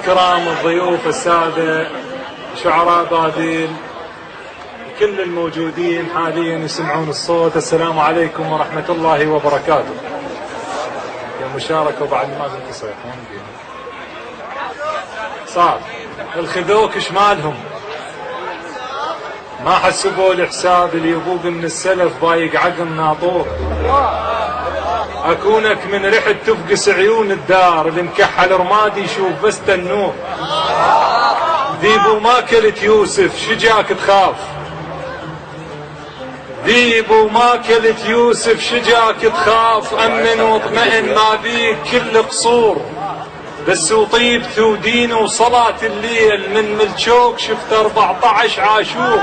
الكرام الضيوف السادة شعراء بابل كل الموجودين حاليا يسمعون الصوت، السلام عليكم ورحمة الله وبركاته. يا مشاركة وبعد ما كنت تصيحون صار الخذوك شمالهم ما حسبوا الحساب اللي يبوق من السلف بايق عقل ناطور. اكونك من ريحة تفقس عيون الدار اللي مكحل رمادي يشوف بس النور. ذيب وما كلت يوسف شجاك تخاف، ذيب وما كلت يوسف شجاك تخاف، امن واطمئن ما بيك كل قصور. بس وطيب ودين وصلاة الليل من ملشوك شفت 14 عاشور.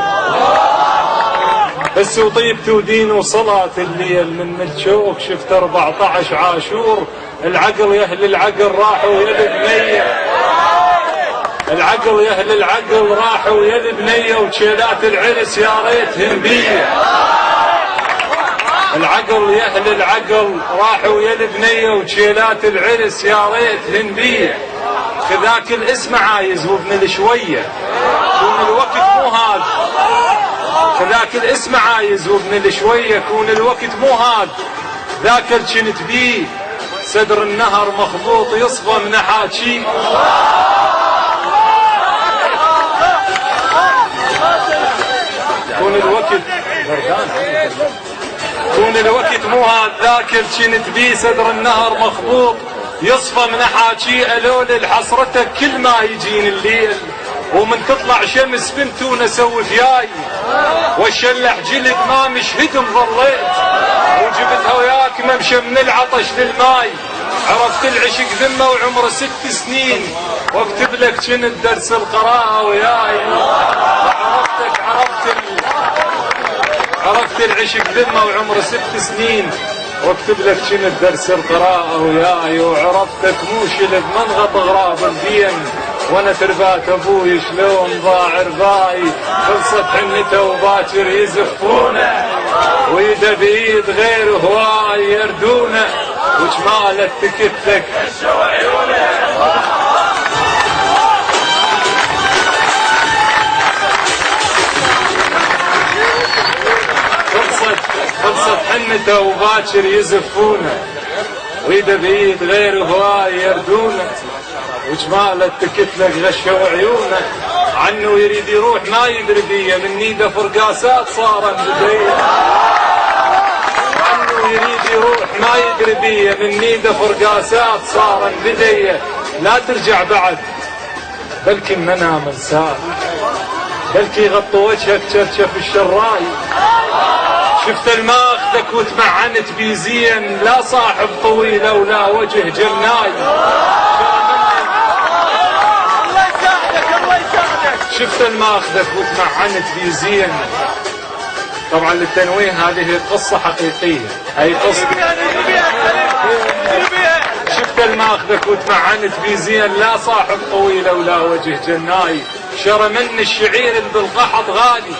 بس وطيب ودين وصلاة الليل من ملشوك شفت 14 عاشور. العقل يا اهل العقل راحوا يا البنية، العقل يا اهل العقل راحوا يا البنية وشيلات العرس يا ريتهن بيه. العقل يا اهل العقل راحوا يا البنية وشيلات العرس يا ريتهن بيه. خذاك الاسم عايز وابن الشوية كون الوقت مو هاد، خذاك الاسم عايز وابن الشوية كون الوقت مو هاد. ذاك الجنت بيه صدر النهر مخبوط يصفى من حاكي. كون الوقت كون الوقت مو هاد. ذاك الجنت بيه صدر النهر مخبوط يصفى من حاكي. الول الحسرتك كل ما يجين الليل ومن تطلع شمس بنتونا سوي فياي. والشلح جلد ما مشهد ظليت وجبتها وياك ممشى من العطش للماي. عرفت العشق ذمة وعمره 6 سنين واكتب لك كنت درس القراءة وياي. عرفت العشق ذمة وعمره 6 سنين واكتب لك كنت درس القراءة وياي. وعرفتك مو شلب منغط غراب الدين وانا تربات ابوي شلون ضاع رباي. خلصت حنته وباكر يزفونه ويده بايد غير هواي يردونه وجمالك تكتك هشوا عيونه. خلصت حنته وباكر يزفونه ويده بايد غير هواي يردونه وجماله تكتلك غشوا عيونه. عنه يريد يروح ما يدري بيه من نيده فرقاسات صار بديه. عنه يريد يروح ما يدري بيه من نيده فرقاسات صار بديه. لا ترجع بعد بلكي منام انساك، بلكي غطوا وجهك شرشف الشراي. شفت الماخذك وتمعنت بي زين لا صاحب طويله ولا وجه جناي. شفت الماخذك وتمعنت بي زين. طبعا للتنويه هذه قصة حقيقية، هي قصة. شفت الماخذك وتمعنت بي زين لا صاحب طويله ولا وجه جناي. شرى من الشعير اللي بالقحط غالي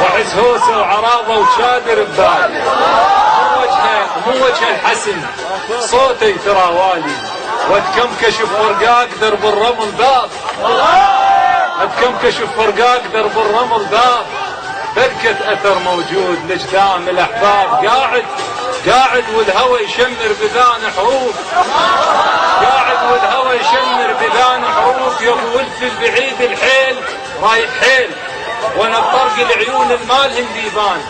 وحس هوسه وعراضه وشادر ببالي. مو وجه الحسن صوتي ترى والي واتكمكش بفرقاك درب الرمل باب. اتكمكش بفرقاك درب الرمل باب. بركة اثر موجود لجدام الاحباب. قاعد والهوى يشمر بذان حروف. قاعد والهوى يشمر بذان حروف. يا ابو ولف البعيد الحيل رايح حيل وانا بطرق العيون المالهن ديبان.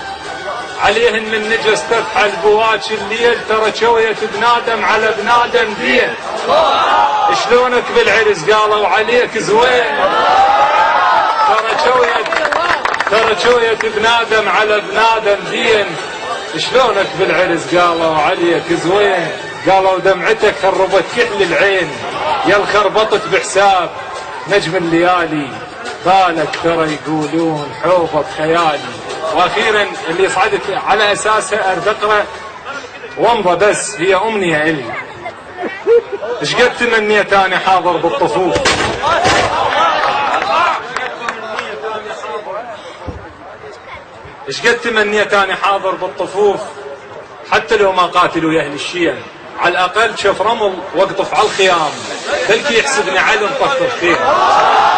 عليهن من نجس تفحل بواج الليل ترى شوية بنادم على بنادم دين. شلونك بالعرس قالوا عليك زوين. ترى شوية بنادم على بنادم دين. شلونك بالعرس قالوا عليك زوين. قالوا دمعتك خربت كحل العين يا الخربطت بحساب نجم الليالي. بالك ترى يقولون حوضة خيالي. واخيرا اللي صعدت على اساسها اردقره ومضى بس هي امنيه الي. ايش قد تمنيت اني حاضر بالطفوف. ايش قد تمنيت اني حاضر بالطفوف حتى لو ما قاتلوا يا اهل الشيم على الأقل شف رمل واقطف على الخيام، بلكي يحسبني علم طفر فيها.